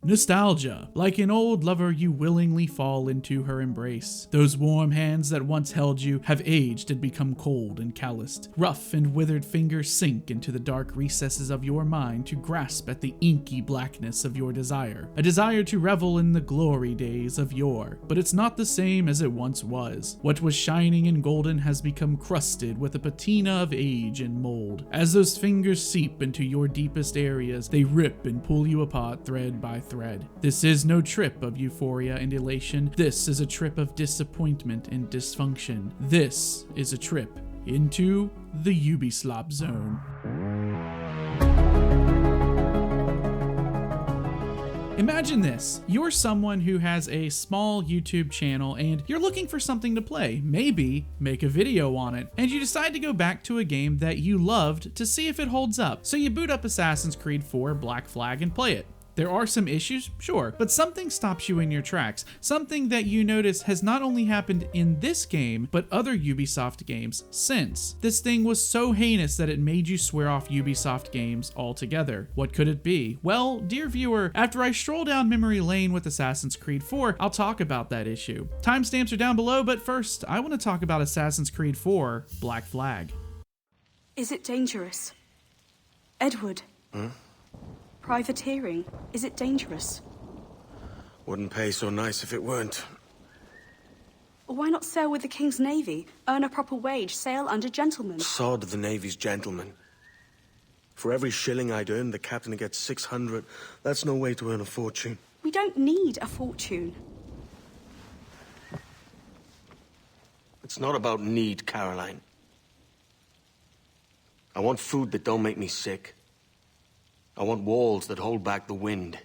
Nostalgia. Like an old lover, you willingly fall into her embrace. Those warm hands that once held you have aged and become cold and calloused. Rough and withered fingers sink into the dark recesses of your mind to grasp at the inky blackness of your desire. A desire to revel in the glory days of yore. But it's not the same as it once was. What was shining and golden has become crusted with a patina of age and mold. As those fingers seep into your deepest areas, they rip and pull you apart thread by thread. This is no trip of euphoria and elation. This is a trip of disappointment and dysfunction. This is a trip into the Ubislop Zone. Imagine this, you're someone who has a small YouTube channel and you're looking for something to play, maybe make a video on it, and you decide to go back to a game that you loved to see if it holds up. So you boot up Assassin's Creed 4 Black Flag and play it. There are some issues, sure, but something stops you in your tracks. Something that you notice has not only happened in this game, but other Ubisoft games since. This thing was so heinous that it made you swear off Ubisoft games altogether. What could it be? Well, dear viewer, after I stroll down memory lane with Assassin's Creed 4, I'll talk about that issue. Timestamps are down below, but first, I want to talk about Assassin's Creed 4 Black Flag. Is it dangerous? Edward? Privateering, is it dangerous? Wouldn't pay so nice if it weren't. Why not sail with the King's Navy? Earn a proper wage, sail under gentlemen. Sod the Navy's gentlemen. For every shilling I'd earn, the captain gets 600. That's no way to earn a fortune. We don't need a fortune. It's not about need, Caroline. I want food that don't make me sick. I want walls that hold back the wind.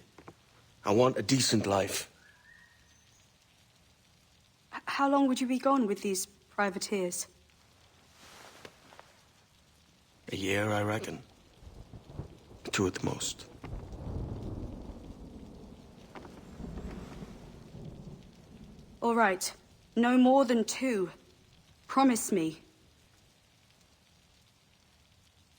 I want a decent life. How long would you be gone with these privateers? A year, I reckon. 2 at the most. All right. No more than 2. Promise me.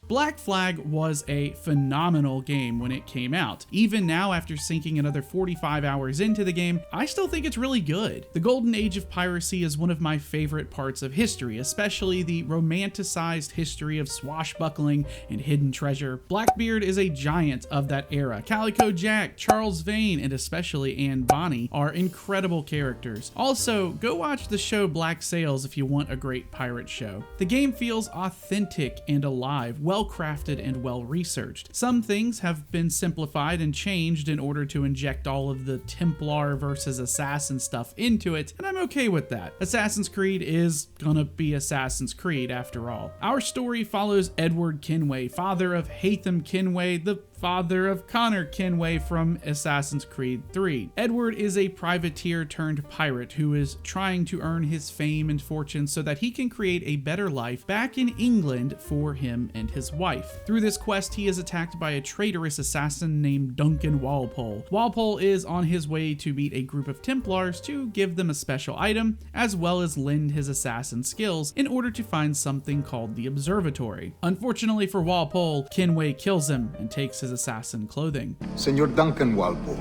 Black Flag was a phenomenal game when it came out. Even now, after sinking another 45 hours into the game, I still think it's really good. The golden age of piracy is one of my favorite parts of history, especially the romanticized history of swashbuckling and hidden treasure. Blackbeard is a giant of that era. Calico Jack, Charles Vane, and especially Anne Bonny are incredible characters. Also, go watch the show Black Sails if you want a great pirate show. The game feels authentic and alive, well-crafted and well-researched. Some things have been simplified and changed in order to inject all of the Templar versus Assassin stuff into it, and I'm okay with that. Assassin's Creed is gonna be Assassin's Creed after all. Our story follows Edward Kenway, father of Haytham Kenway, the father of Connor Kenway from Assassin's Creed 3. Edward is a privateer turned pirate who is trying to earn his fame and fortune so that he can create a better life back in England for him and his wife. Through this quest, he is attacked by a traitorous assassin named Duncan Walpole. Walpole is on his way to meet a group of Templars to give them a special item, as well as lend his assassin skills in order to find something called the Observatory. Unfortunately for Walpole, Kenway kills him and takes his assassin clothing. Senor Duncan Walpole,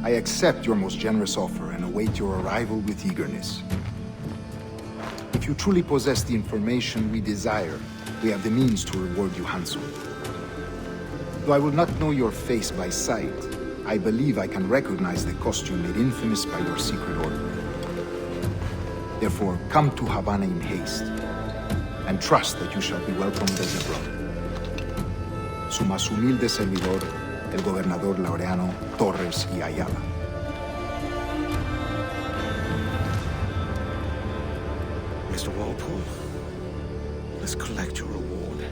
I accept your most generous offer and await your arrival with eagerness. If you truly possess the information we desire, we have the means to reward you handsomely. Though I will not know your face by sight, I believe I can recognize the costume made infamous by your secret order. Therefore, come to Havana in haste, and trust that you shall be welcomed as a brother. Su más humilde servidor, el gobernador Laureano Torres y Ayala. Mr. Walpole, let's collect your reward.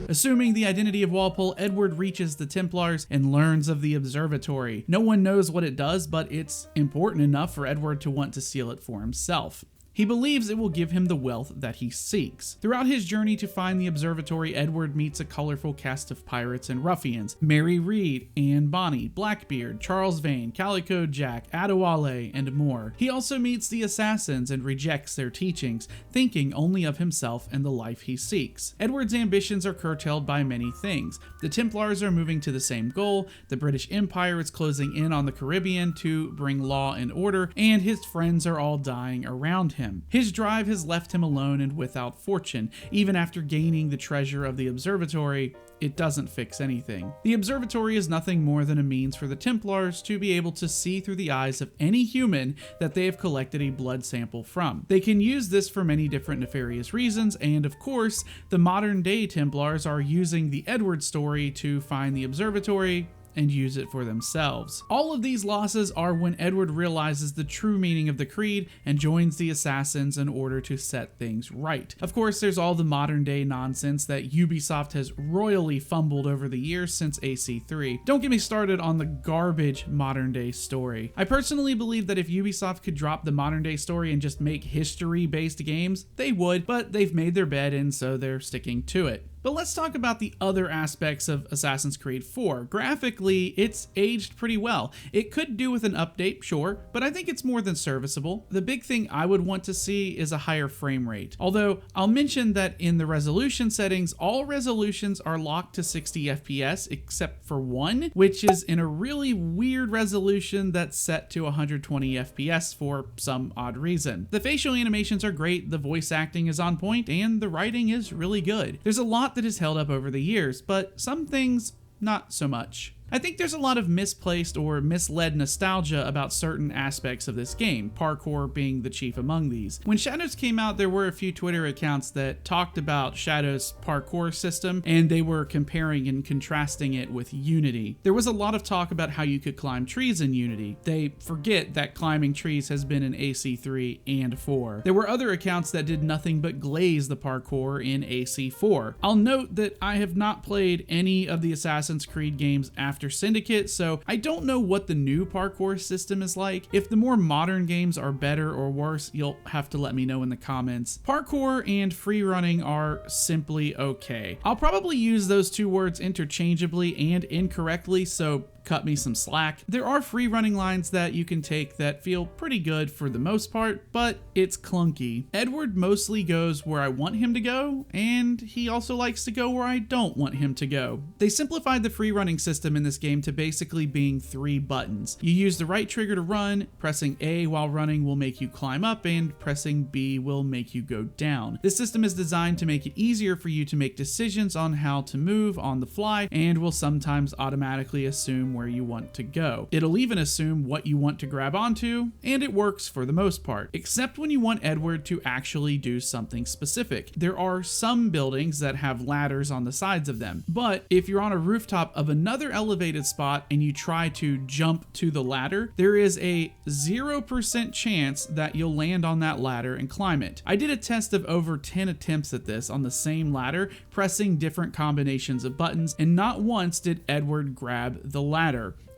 Assuming the identity of Walpole, Edward reaches the Templars and learns of the observatory. No one knows what it does, but it's important enough for Edward to want to seal it for himself. He believes it will give him the wealth that he seeks. Throughout his journey to find the observatory, Edward meets a colorful cast of pirates and ruffians: Mary Read, Anne Bonny, Blackbeard, Charles Vane, Calico Jack, Adewale, and more. He also meets the assassins and rejects their teachings, thinking only of himself and the life he seeks. Edward's ambitions are curtailed by many things. The Templars are moving to the same goal, the British Empire is closing in on the Caribbean to bring law and order, and his friends are all dying around him. His drive has left him alone and without fortune. Even after gaining the treasure of the observatory, it doesn't fix anything. The observatory is nothing more than a means for the Templars to be able to see through the eyes of any human that they have collected a blood sample from. They can use this for many different nefarious reasons, and of course, the modern day Templars are using the Edward story to find the observatory and use it for themselves. All of these losses are when Edward realizes the true meaning of the creed and joins the assassins in order to set things right. Of course, there's all the modern day nonsense that Ubisoft has royally fumbled over the years since AC3. Don't get me started on the garbage modern day story. I personally believe that if Ubisoft could drop the modern day story and just make history based games, they would, but they've made their bed and so they're sticking to it. But let's talk about the other aspects of Assassin's Creed 4. Graphically, it's aged pretty well. It could do with an update, sure, but I think it's more than serviceable. The big thing I would want to see is a higher frame rate. Although, I'll mention that in the resolution settings, all resolutions are locked to 60 FPS except for one, which is in a really weird resolution that's set to 120 FPS for some odd reason. The facial animations are great, the voice acting is on point, and the writing is really good. There's a lot that has held up over the years, but some things not so much. I think there's a lot of misplaced or misled nostalgia about certain aspects of this game, parkour being the chief among these. When Shadows came out, there were a few Twitter accounts that talked about Shadows' parkour system, and they were comparing and contrasting it with Unity. There was a lot of talk about how you could climb trees in Unity. They forget that climbing trees has been in AC3 and 4. There were other accounts that did nothing but glaze the parkour in AC4. I'll note that I have not played any of the Assassin's Creed games after Syndicate, so I don't know what the new parkour system is like. If the more modern games are better or worse, you'll have to let me know in the comments. Parkour and free running are simply okay. I'll probably use those two words interchangeably and incorrectly, so cut me some slack. There are free running lines that you can take that feel pretty good for the most part, but it's clunky. Edward mostly goes where I want him to go, and he also likes to go where I don't want him to go. They simplified the free running system in this game to basically being 3 buttons. You use the right trigger to run, pressing A while running will make you climb up, and pressing B will make you go down. This system is designed to make it easier for you to make decisions on how to move on the fly, and will sometimes automatically assume where you want to go. It'll even assume what you want to grab onto, and it works for the most part, except when you want Edward to actually do something specific. There are some buildings that have ladders on the sides of them, but if you're on a rooftop of another elevated spot and you try to jump to the ladder, there is a 0% chance that you'll land on that ladder and climb it. I did a test of over 10 attempts at this on the same ladder, pressing different combinations of buttons, and not once did Edward grab the ladder.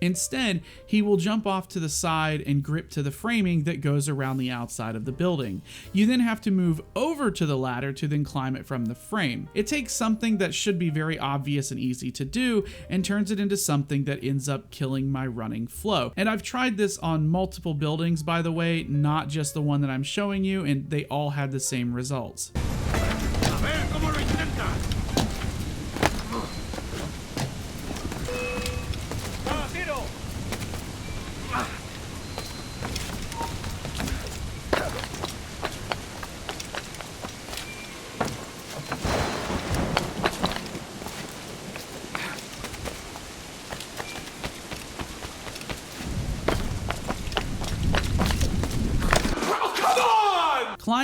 Instead, he will jump off to the side and grip to the framing that goes around the outside of the building. You then have to move over to the ladder to then climb it from the frame. It takes something that should be very obvious and easy to do and turns it into something that ends up killing my running flow. And I've tried this on multiple buildings, by the way, not just the one that I'm showing you, and they all had the same results.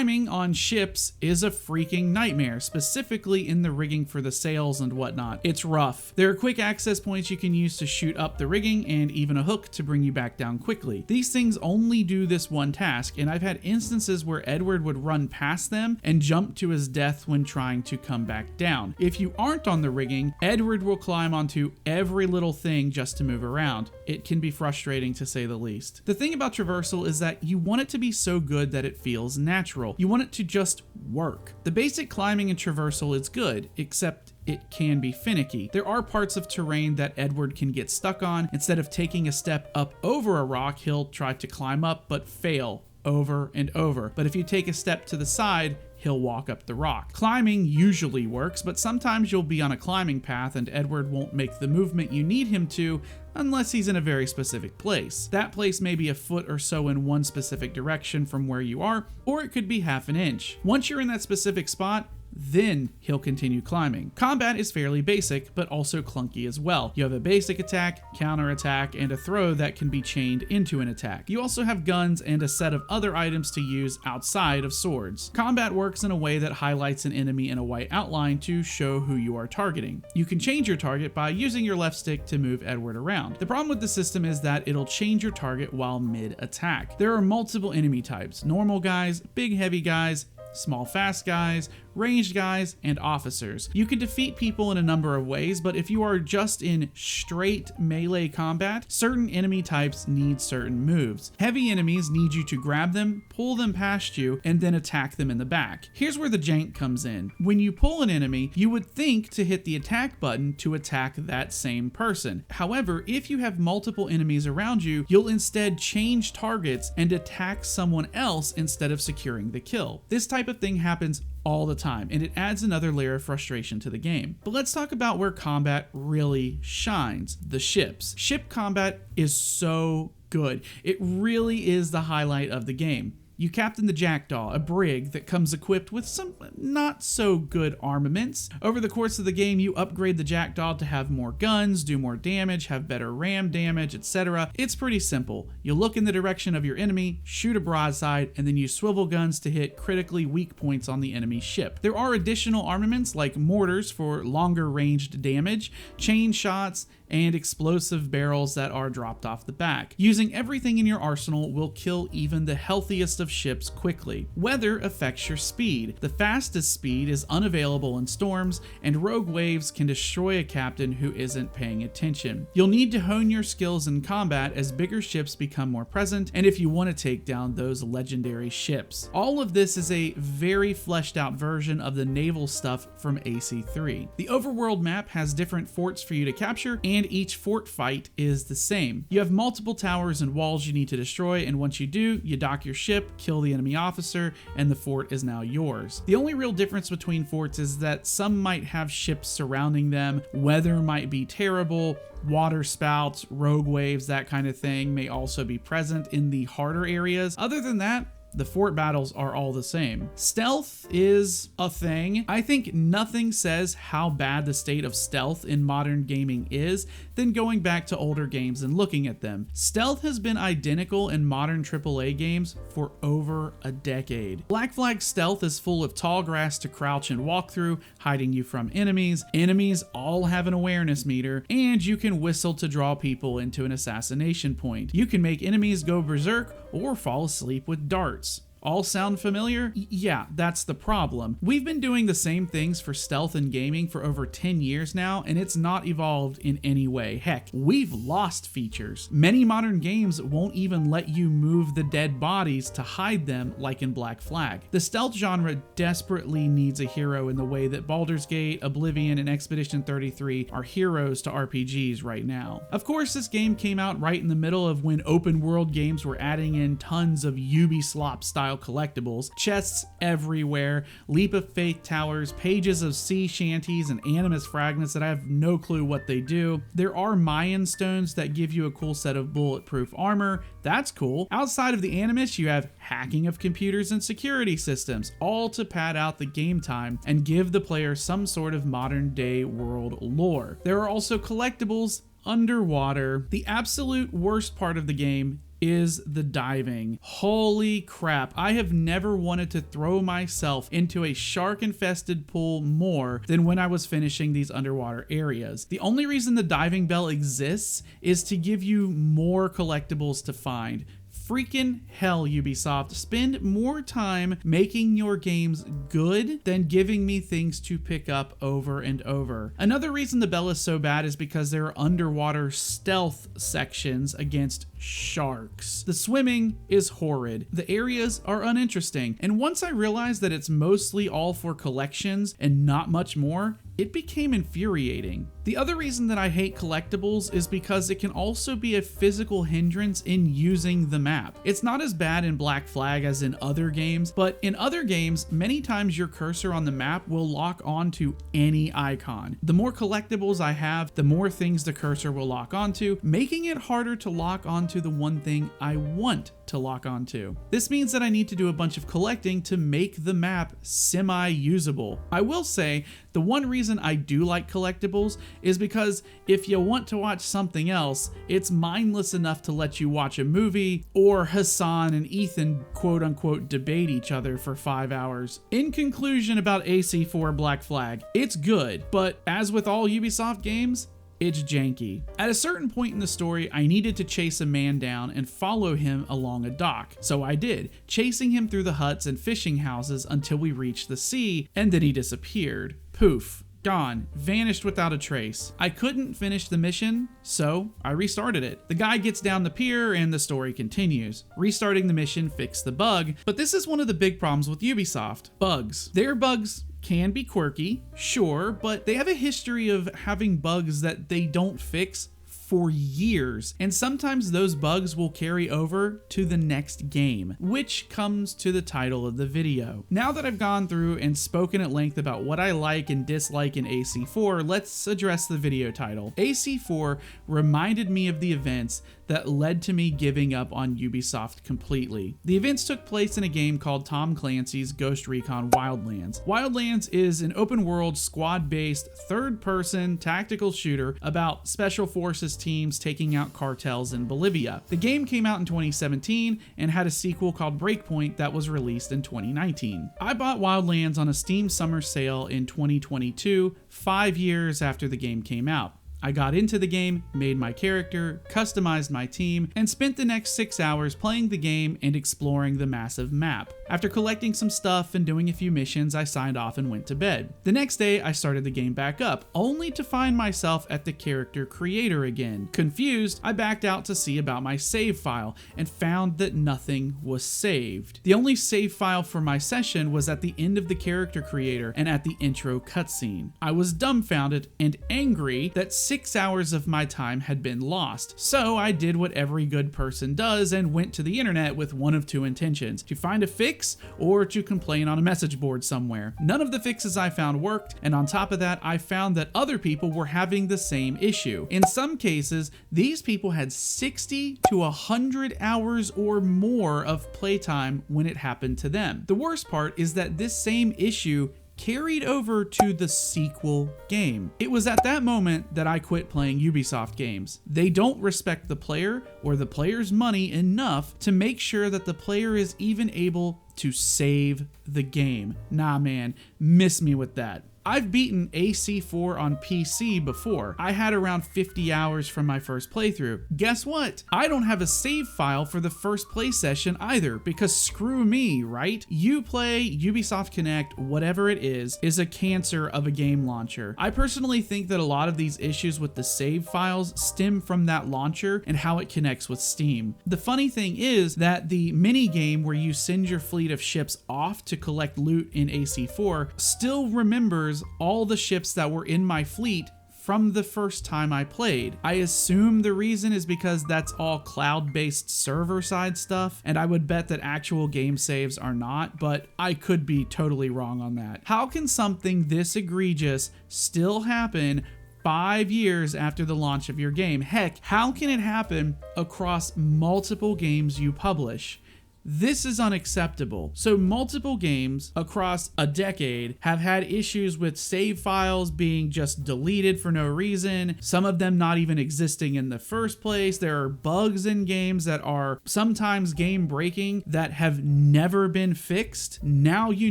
Climbing on ships is a freaking nightmare, specifically in the rigging for the sails and whatnot. It's rough. There are quick access points you can use to shoot up the rigging and even a hook to bring you back down quickly. These things only do this one task, and I've had instances where Edward would run past them and jump to his death when trying to come back down. If you aren't on the rigging, Edward will climb onto every little thing just to move around. It can be frustrating to say the least. The thing about traversal is that you want it to be so good that it feels natural. You want it to just work. The basic climbing in traversal is good, except it can be finicky. There are parts of terrain that Edward can get stuck on. Instead of taking a step up over a rock, he'll try to climb up but fail over and over. But if you take a step to the side, he'll walk up the rock. Climbing usually works, but sometimes you'll be on a climbing path and Edward won't make the movement you need him to unless he's in a very specific place. That place may be a foot or so in one specific direction from where you are, or it could be half an inch. Once you're in that specific spot, then he'll continue climbing. Combat is fairly basic, but also clunky as well. You have a basic attack, counter attack, and a throw that can be chained into an attack. You also have guns and a set of other items to use outside of swords. Combat works in a way that highlights an enemy in a white outline to show who you are targeting. You can change your target by using your left stick to move Edward around. The problem with the system is that it'll change your target while mid-attack. There are multiple enemy types: normal guys, big heavy guys, small fast guys, ranged guys, and officers. You can defeat people in a number of ways, but if you are just in straight melee combat, certain enemy types need certain moves. Heavy enemies need you to grab them, pull them past you, and then attack them in the back. Here's where the jank comes in. When you pull an enemy, you would think to hit the attack button to attack that same person. However, if you have multiple enemies around you, you'll instead change targets and attack someone else instead of securing the kill. This type of thing happens all the time, and it adds another layer of frustration to the game. But let's talk about where combat really shines: the ships. Ship combat is so good. It really is the highlight of the game. You captain the Jackdaw, a brig that comes equipped with some not so good armaments. Over the course of the game, you upgrade the Jackdaw to have more guns, do more damage, have better ram damage, etc. It's pretty simple. You look in the direction of your enemy, shoot a broadside, and then use swivel guns to hit critically weak points on the enemy ship. There are additional armaments like mortars for longer ranged damage, chain shots, and explosive barrels that are dropped off the back. Using everything in your arsenal will kill even the healthiest of ships quickly. Weather affects your speed. The fastest speed is unavailable in storms, and rogue waves can destroy a captain who isn't paying attention. You'll need to hone your skills in combat as bigger ships become more present, and if you want to take down those legendary ships. All of this is a very fleshed out version of the naval stuff from AC3. The overworld map has different forts for you to capture, and each fort fight is the same. You have multiple towers and walls you need to destroy, and once you do, you dock your ship, kill the enemy officer, and the fort is now yours. The only real difference between forts is that some might have ships surrounding them, weather might be terrible, water spouts, rogue waves, that kind of thing may also be present in the harder areas. Other than that, the fort battles are all the same. Stealth is a thing. I think nothing says how bad the state of stealth in modern gaming is than going back to older games and looking at them. Stealth has been identical in modern AAA games for over a decade. Black Flag stealth is full of tall grass to crouch and walk through, hiding you from enemies. Enemies all have an awareness meter, and you can whistle to draw people into an assassination point. You can make enemies go berserk or fall asleep with darts. All sound familiar? Yeah, that's the problem. We've been doing the same things for stealth and gaming for over 10 years now, and it's not evolved in any way. Heck, we've lost features. Many modern games won't even let you move the dead bodies to hide them like in Black Flag. The stealth genre desperately needs a hero in the way that Baldur's Gate, Oblivion, and Expedition 33 are heroes to RPGs right now. Of course, this game came out right in the middle of when open world games were adding in tons of Ubislop style collectibles, chests everywhere, leap of faith towers, pages of sea shanties, and animus fragments that I have no clue what they do. There are Mayan stones that give you a cool set of bulletproof armor. That's cool. Outside of the animus, you have hacking of computers and security systems, all to pad out the game time and give the player some sort of modern day world lore. There are also collectibles underwater. The absolute worst part of the game is the diving. Holy crap. I have never wanted to throw myself into a shark-infested pool more than when I was finishing these underwater areas. The only reason the diving bell exists is to give you more collectibles to find. Freaking hell, Ubisoft. Spend more time making your games good than giving me things to pick up over and over. Another reason the bell is so bad is because there are underwater stealth sections against sharks. The swimming is horrid. The areas are uninteresting. And once I realized that it's mostly all for collections and not much more, it became infuriating. The other reason that I hate collectibles is because it can also be a physical hindrance in using the map. It's not as bad in Black Flag as in other games, but in other games, many times your cursor on the map will lock onto any icon. The more collectibles I have, the more things the cursor will lock onto, making it harder to lock onto the one thing I want to lock onto. This means that I need to do a bunch of collecting to make the map semi-usable. I will say, the one reason I do like collectibles is because if you want to watch something else, it's mindless enough to let you watch a movie or Hassan and Ethan quote-unquote debate each other for 5 hours. In conclusion about AC4 Black Flag, it's good, but as with all Ubisoft games, it's janky. At a certain point in the story, I needed to chase a man down and follow him along a dock. So I did, chasing him through the huts and fishing houses until we reached the sea, and then he disappeared. Poof. Gone. Vanished without a trace. I couldn't finish the mission, so I restarted it. The guy gets down the pier and the story continues. Restarting the mission fixed the bug, but this is one of the big problems with Ubisoft. Bugs. Their bugs can be quirky, sure, but they have a history of having bugs that they don't fix for years, and sometimes those bugs will carry over to the next game, which comes to the title of the video. Now that I've gone through and spoken at length about what I like and dislike in AC4, let's address the video title. AC4 reminded me of the events that led to me giving up on Ubisoft completely. The events took place in a game called Tom Clancy's Ghost Recon Wildlands. Wildlands is an open world, squad-based, third-person tactical shooter about special forces teams taking out cartels in Bolivia. The game came out in 2017 and had a sequel called Breakpoint that was released in 2019. I bought Wildlands on a Steam summer sale in 2022, 5 years after the game came out. I got into the game, made my character, customized my team, and spent the next 6 hours playing the game and exploring the massive map. After collecting some stuff and doing a few missions, I signed off and went to bed. The next day, I started the game back up, only to find myself at the character creator again. Confused, I backed out to see about my save file and found that nothing was saved. The only save file for my session was at the end of the character creator and at the intro cutscene. I was dumbfounded and angry that 6 hours of my time had been lost. So I did what every good person does and went to the internet with one of two intentions: to find a fix or to complain on a message board somewhere. None of the fixes I found worked, and on top of that, I found that other people were having the same issue. In some cases, these people had 60 to 100 hours or more of playtime when it happened to them. The worst part is that this same issue carried over to the sequel game. It was at that moment that I quit playing Ubisoft games. They don't respect the player or the player's money enough to make sure that the player is even able to save the game. Nah man, miss me with that. I've beaten AC4 on PC before. I had around 50 hours from my first playthrough. Guess what? I don't have a save file for the first play session either, because screw me, right? Uplay, Ubisoft Connect, whatever it is a cancer of a game launcher. I personally think that a lot of these issues with the save files stem from that launcher and how it connects with Steam. The funny thing is that the mini game where you send your fleet of ships off to collect loot in AC4 still remembers all the ships that were in my fleet from the first time I played. I assume the reason is because that's all cloud-based server-side stuff, and I would bet that actual game saves are not, but I could be totally wrong on that. How can something this egregious still happen 5 years after the launch of your game? Heck, how can it happen across multiple games you publish? This is unacceptable. So multiple games across a decade have had issues with save files being just deleted for no reason, some of them not even existing in the first place. There are bugs in games that are sometimes game breaking that have never been fixed. Now you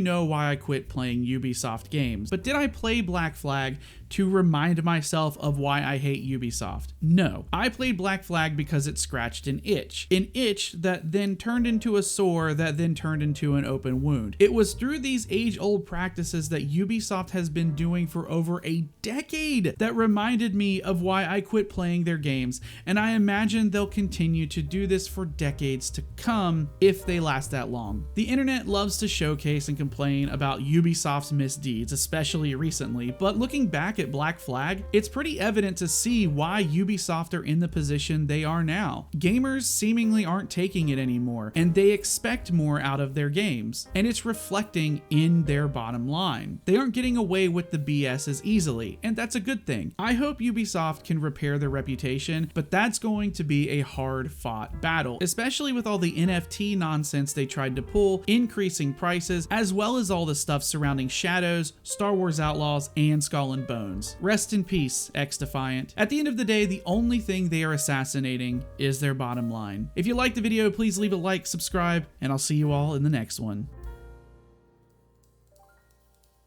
know why I quit playing Ubisoft games. But did I play Black Flag to remind myself of why I hate Ubisoft? No. I played Black Flag because it scratched an itch that then turned into a sore that then turned into an open wound. It was through these age-old practices that Ubisoft has been doing for over a decade that reminded me of why I quit playing their games, and I imagine they'll continue to do this for decades to come if they last that long. The internet loves to showcase and complain about Ubisoft's misdeeds, especially recently, but looking back at Black Flag, it's pretty evident to see why Ubisoft are in the position they are now. Gamers seemingly aren't taking it anymore, and they expect more out of their games, and it's reflecting in their bottom line. They aren't getting away with the BS as easily, and that's a good thing. I hope Ubisoft can repair their reputation, but that's going to be a hard-fought battle, especially with all the NFT nonsense they tried to pull, increasing prices, as well as all the stuff surrounding Shadows, Star Wars Outlaws, and Skull and Bones. Rest in peace, X-Defiant. At the end of the day, the only thing they are assassinating is their bottom line. If you liked the video, please leave a like, subscribe, and I'll see you all in the next one.